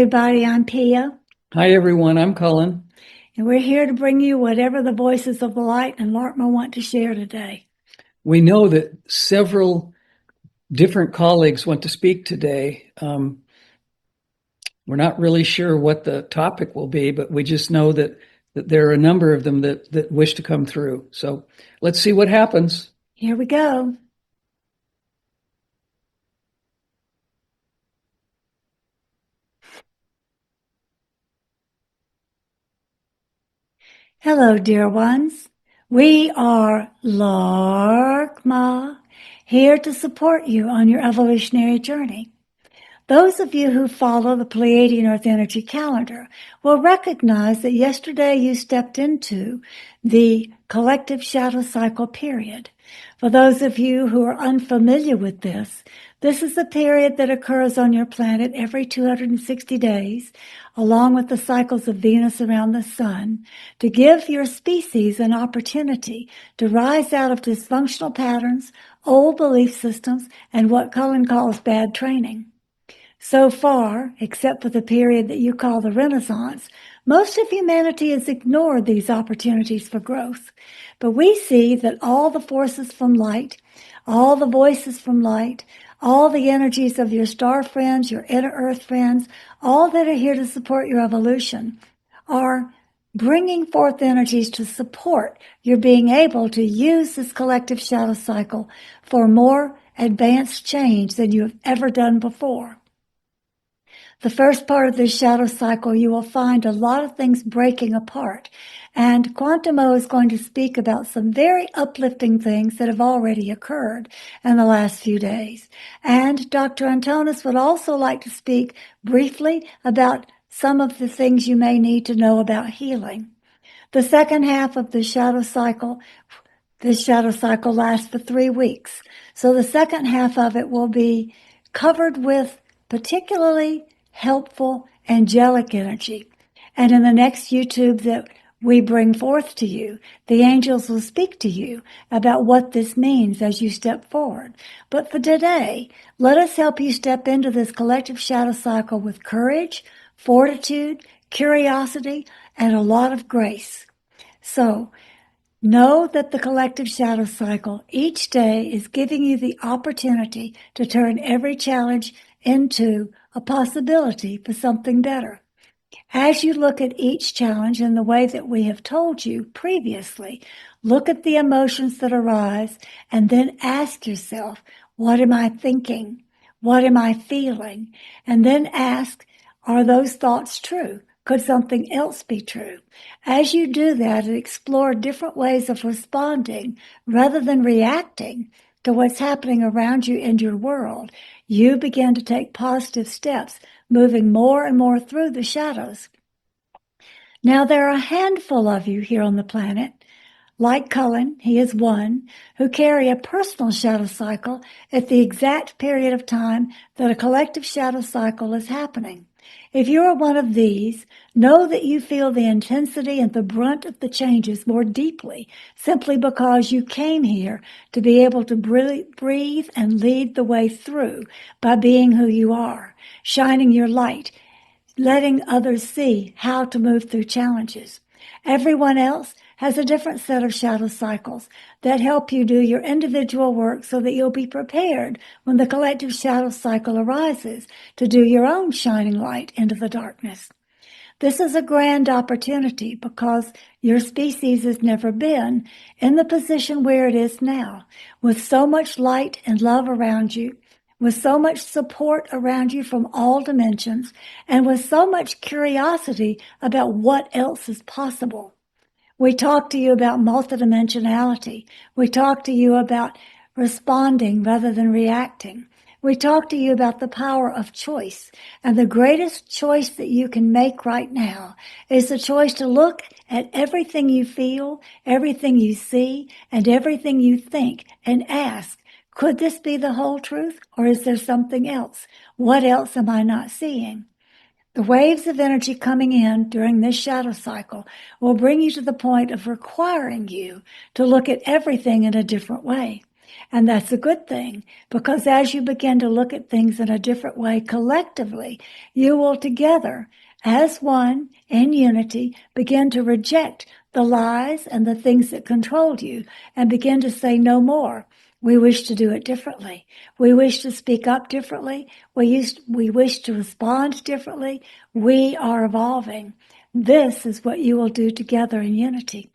everybody, I'm Pia. Hi, everyone. I'm Cullen. And we're here to bring you whatever the voices of the light and Laarkmaa want to share today. We know that several different colleagues want to speak today. We're not really sure what the topic will be, but we just know that there are a number of them that wish to come through. So let's see what happens. Here we go. Hello, dear ones. We are Laarkmaa, here to support you on your evolutionary journey. Those of you who follow the Pleiadian-Earth Energy Calendar will recognize that yesterday you stepped into the collective shadow cycle period. For those of you who are unfamiliar with this is the period that occurs on your planet every 260 days, along with the cycles of Venus around the sun, to give your species an opportunity to rise out of dysfunctional patterns, old belief systems, and what Cullen calls bad training. So far, except for the period that you call the Renaissance, most of humanity has ignored these opportunities for growth. But we see that all the forces from light, all the voices from light, all the energies of your star friends, your inner earth friends, all that are here to support your evolution, are bringing forth energies to support your being able to use this collective shadow cycle for more advanced change than you have ever done before. The first part of this shadow cycle, you will find a lot of things breaking apart. And Quantamo is going to speak about some very uplifting things that have already occurred in the last few days. And Dr. Antonis would also like to speak briefly about some of the things you may need to know about healing. The second half of the shadow cycle, this shadow cycle lasts for 3 weeks. So the second half of it will be covered with particularly helpful angelic energy. And in the next YouTube that we bring forth to you, the angels will speak to you about what this means as you step forward. But for today, let us help you step into this collective shadow cycle with courage, fortitude, curiosity, and a lot of grace. So, know that the collective shadow cycle each day is giving you the opportunity to turn every challenge into a possibility for something better. As you look at each challenge in the way that we have told you previously, look at the emotions that arise and then ask yourself, what am I thinking? What am I feeling? And then ask, are those thoughts true? Could something else be true? As you do that and explore different ways of responding rather than reacting to what's happening around you in your world, you begin to take positive steps, moving more and more through the shadows. Now, there are a handful of you here on the planet, like Cullen, he is one, who carry a personal shadow cycle at the exact period of time that a collective shadow cycle is happening. If you are one of these, know that you feel the intensity and the brunt of the changes more deeply, simply because you came here to be able to breathe and lead the way through by being who you are, shining your light, letting others see how to move through challenges. Everyone else has a different set of shadow cycles that help you do your individual work so that you'll be prepared when the collective shadow cycle arises to do your own shining light into the darkness. This is a grand opportunity because your species has never been in the position where it is now, with so much light and love around you, with so much support around you from all dimensions, and with so much curiosity about what else is possible. We talk to you about multidimensionality. We talk to you about responding rather than reacting. We talk to you about the power of choice. And the greatest choice that you can make right now is the choice to look at everything you feel, everything you see, and everything you think and ask, could this be the whole truth, or is there something else? What else am I not seeing? The waves of energy coming in during this shadow cycle will bring you to the point of requiring you to look at everything in a different way. And that's a good thing, because as you begin to look at things in a different way collectively, you will together, as one, in unity, begin to reject the lies and the things that controlled you and begin to say no more. We wish to do it differently. We wish to speak up differently. We wish to respond differently. We are evolving. This is what you will do together in unity.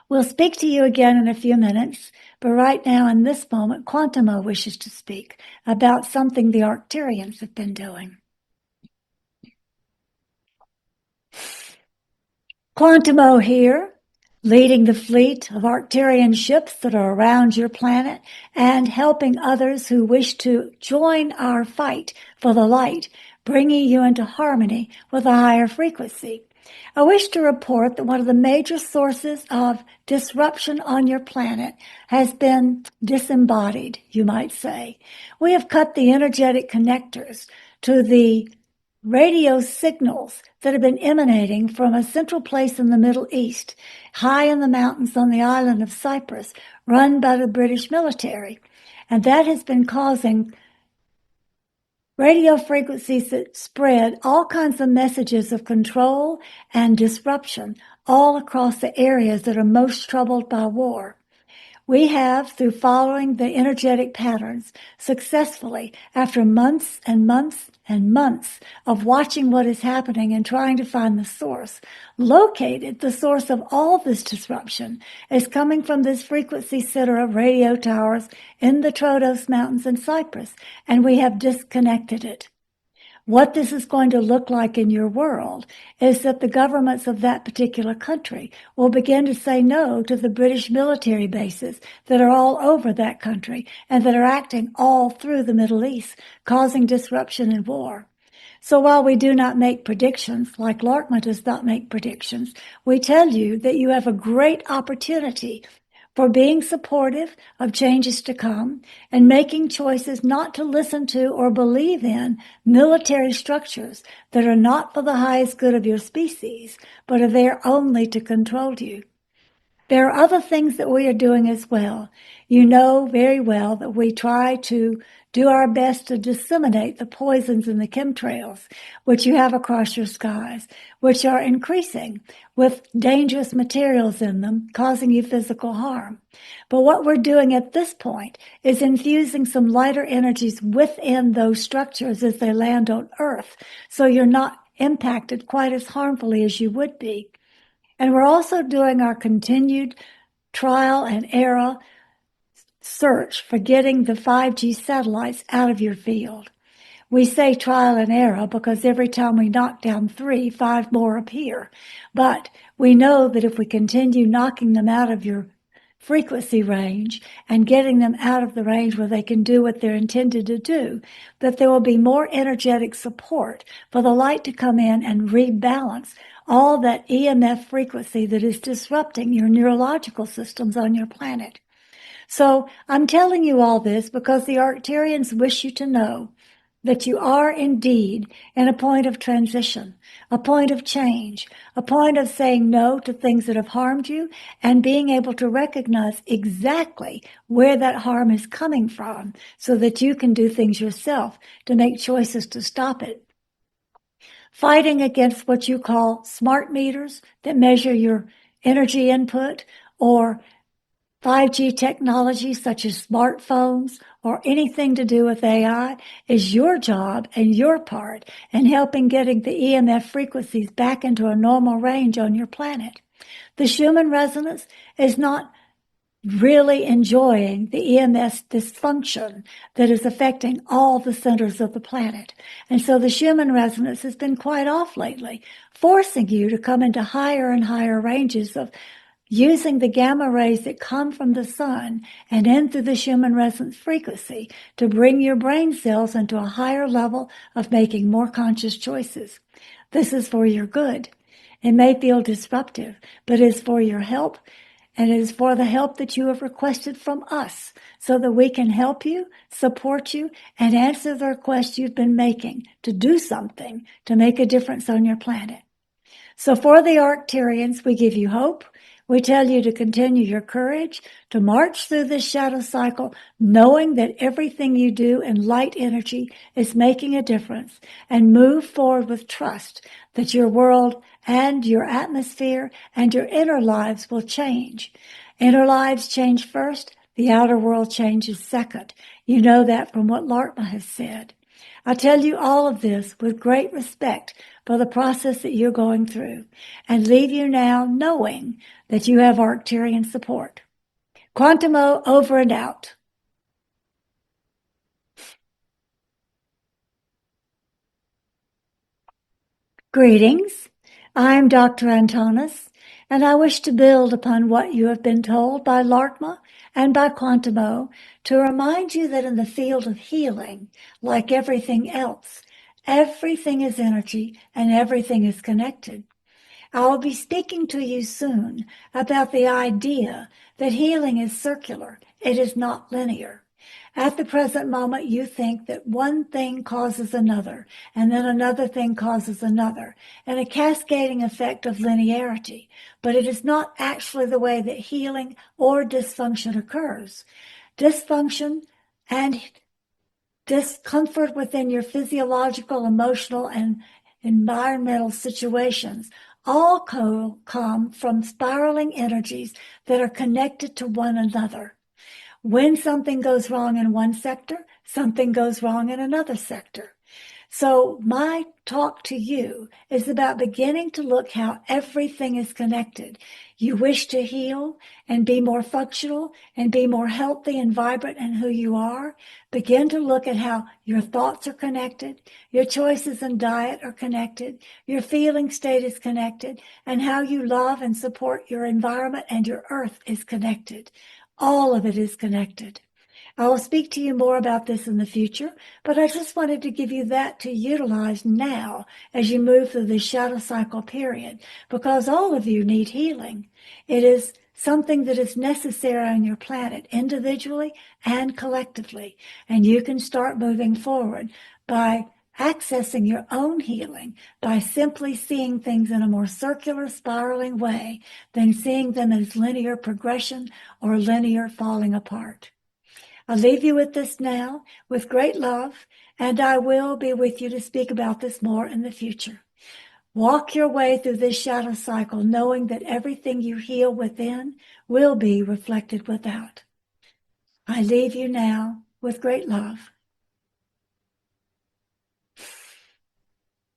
We'll speak to you again in a few minutes, but right now in this moment, Quantamo wishes to speak about something the Arcturians have been doing. Quantamo here, leading the fleet of Arcturian ships that are around your planet and helping others who wish to join our fight for the light, bringing you into harmony with a higher frequency. I wish to report that one of the major sources of disruption on your planet has been disembodied, you might say. We have cut the energetic connectors to the radio signals that have been emanating from a central place in the Middle East, high in the mountains on the island of Cyprus, run by the British military. And that has been causing radio frequencies that spread all kinds of messages of control and disruption all across the areas that are most troubled by war. We have, through following the energetic patterns successfully, after months and months and months of watching what is happening and trying to find the source, located the source of all this disruption is coming from this frequency center of radio towers in the Troodos Mountains in Cyprus, and we have disconnected it. What this is going to look like in your world is that the governments of that particular country will begin to say no to the British military bases that are all over that country and that are acting all through the Middle East, causing disruption and war. So while we do not make predictions, like Laarkmaa does not make predictions, we tell you that you have a great opportunity for being supportive of changes to come and making choices not to listen to or believe in military structures that are not for the highest good of your species, but are there only to control you. There are other things that we are doing as well. You know very well that we try to do our best to disseminate the poisons and the chemtrails which you have across your skies, which are increasing with dangerous materials in them, causing you physical harm. But what we're doing at this point is infusing some lighter energies within those structures as they land on Earth, so you're not impacted quite as harmfully as you would be. And we're also doing our continued trial and error search for getting the 5G satellites out of your field. We say trial and error because every time we knock down 3, 5 more appear. But we know that if we continue knocking them out of your frequency range and getting them out of the range where they can do what they're intended to do, that there will be more energetic support for the light to come in and rebalance all that EMF frequency that is disrupting your neurological systems on your planet. So I'm telling you all this because the Arcturians wish you to know that you are indeed in a point of transition, a point of change, a point of saying no to things that have harmed you and being able to recognize exactly where that harm is coming from so that you can do things yourself to make choices to stop it. Fighting against what you call smart meters that measure your energy input, or 5G technology such as smartphones or anything to do with AI is your job and your part in helping getting the EMF frequencies back into a normal range on your planet. The Schumann resonance is not really enjoying the EMS dysfunction that is affecting all the centers of the planet. And so the Schumann resonance has been quite off lately, forcing you to come into higher and higher ranges of using the gamma rays that come from the sun and in through the Schumann resonance frequency to bring your brain cells into a higher level of making more conscious choices. This is for your good. It may feel disruptive, but it is for your help, and it is for the help that you have requested from us so that we can help you, support you, and answer the request you've been making to do something to make a difference on your planet. So for the Arcturians, we give you hope, We tell you to continue your courage, to march through this shadow cycle, knowing that everything you do in light energy is making a difference, and move forward with trust that your world and your atmosphere and your inner lives will change. Inner lives change first, the outer world changes second. You know that from what Laarkmaa has said. I tell you all of this with great respect for the process that you're going through, and leave you now knowing that you have Arcturian support. Quantamo over and out. Greetings. I'm Dr. Antonis, and I wish to build upon what you have been told by Laarkmaa and by Quantamo to remind you that in the field of healing, like everything else, everything is energy and everything is connected. I will be speaking to you soon about the idea that healing is circular. It is not linear. At the present moment, you think that one thing causes another, and then another thing causes another, and a cascading effect of linearity. But it is not actually the way that healing or dysfunction occurs. Dysfunction and discomfort within your physiological, emotional, and environmental situations all come from spiraling energies that are connected to one another. When something goes wrong in one sector, something goes wrong in another sector. So my talk to you is about beginning to look how everything is connected. You wish to heal and be more functional and be more healthy and vibrant in who you are. Begin to look at how your thoughts are connected, your choices in diet are connected, your feeling state is connected, and how you love and support your environment and your earth is connected. All of it is connected. I will speak to you more about this in the future, but I just wanted to give you that to utilize now as you move through this shadow cycle period, because all of you need healing. It is something that is necessary on your planet, individually and collectively, and you can start moving forward by accessing your own healing by simply seeing things in a more circular, spiraling way than seeing them as linear progression or linear falling apart. I'll leave you with this now with great love, and I will be with you to speak about this more in the future. Walk your way through this shadow cycle, knowing that everything you heal within will be reflected without. I leave you now with great love.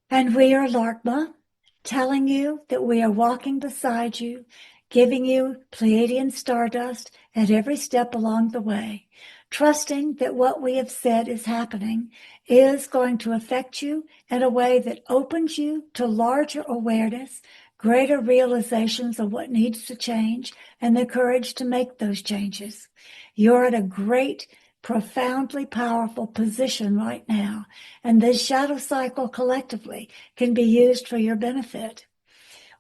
And we are Laarkmaa, telling you that we are walking beside you, giving you Pleiadian stardust at every step along the way, trusting that what we have said is happening is going to affect you in a way that opens you to larger awareness, greater realizations of what needs to change, and the courage to make those changes. You're at a great, profoundly powerful position right now, and this shadow cycle collectively can be used for your benefit.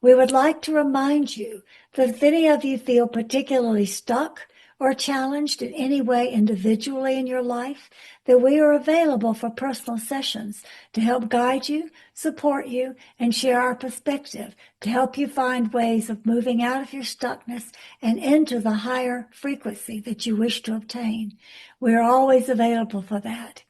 We would like to remind you that if any of you feel particularly stuck or challenged in any way individually in your life, that we are available for personal sessions to help guide you, support you, and share our perspective to help you find ways of moving out of your stuckness and into the higher frequency that you wish to obtain. We're always available for that.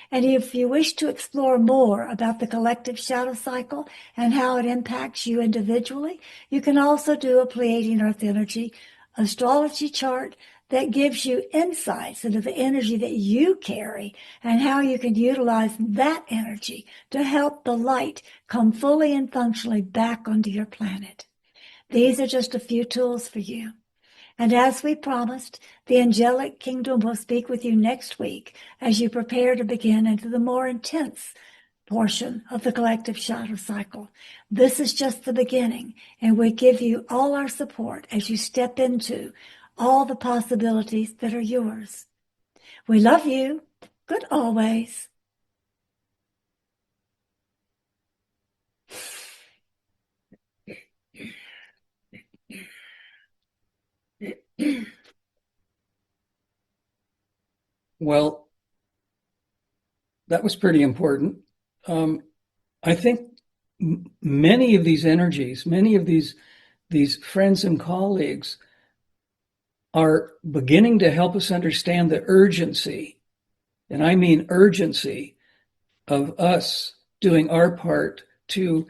And if you wish to explore more about the collective shadow cycle and how it impacts you individually, you can also do a Pleiadian-Earth Energy Astrology chart that gives you insights into the energy that you carry and how you can utilize that energy to help the light come fully and functionally back onto your planet. These are just a few tools for you. And as we promised, the angelic kingdom will speak with you next week as you prepare to begin into the more intense portion of the collective shadow cycle. This is just the beginning, and we give you all our support as you step into all the possibilities that are yours. We love you. Good always. Well, that was pretty important. I think many of these energies, many of these these friends and colleagues are beginning to help us understand the urgency, and I mean urgency, of us doing our part to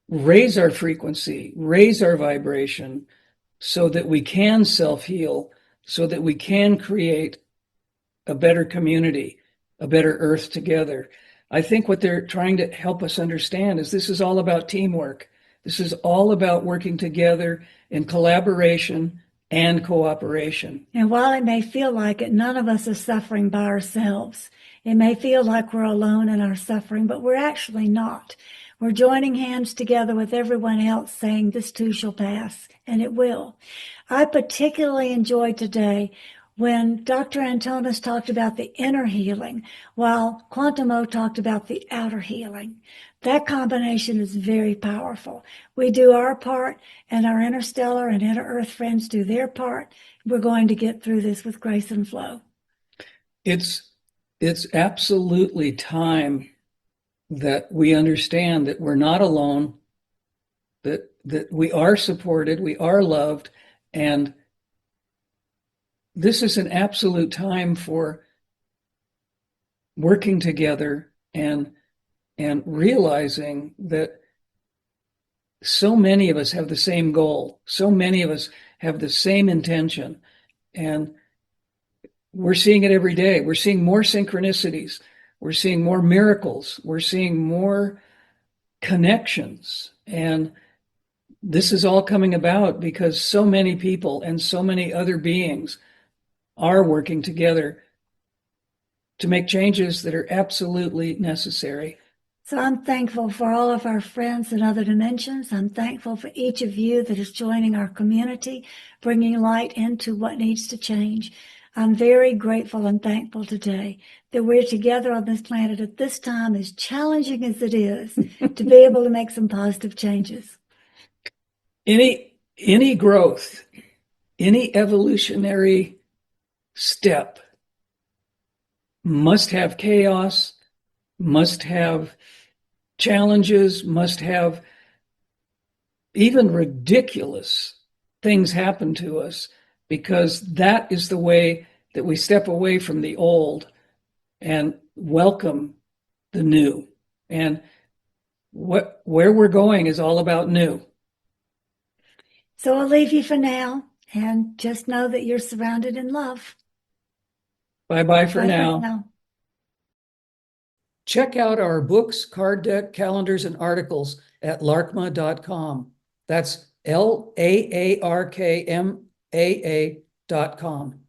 raise our frequency, raise our vibration, so that we can self-heal, so that we can create a better community, a better earth together. I think what they're trying to help us understand is this is all about teamwork. This is all about working together in collaboration and cooperation. And while it may feel like it, none of us is suffering by ourselves. It may feel like we're alone in our suffering, but we're actually not. We're joining hands together with everyone else saying this too shall pass, and it will. I particularly enjoyed today when Dr. Antonis talked about the inner healing, while Quantamo talked about the outer healing. That combination is very powerful. We do our part, and our interstellar and inner Earth friends do their part. We're going to get through this with grace and flow. It's absolutely time that we understand that we're not alone, that we are supported, we are loved, and this is an absolute time for working together and realizing that so many of us have the same goal, so many of us have the same intention, and we're seeing it every day. We're seeing more synchronicities, we're seeing more miracles, we're seeing more connections, and this is all coming about because so many people and so many other beings are working together to make changes that are absolutely necessary. So I'm thankful for all of our friends in other dimensions. I'm thankful for each of you that is joining our community, bringing light into what needs to change. I'm very grateful and thankful today that we're together on this planet at this time, as challenging as it is, to be able to make some positive changes. Any growth, any evolutionary step must have chaos, must have challenges, must have even ridiculous things happen to us, because that is the way that we step away from the old and welcome the new. And where we're going is all about new. So I'll leave you for now, and just know that you're surrounded in love. Bye-bye for Bye now. for now. Check out our books, card deck, calendars, and articles at laarkmaa.com. That's LAARKMAA.com.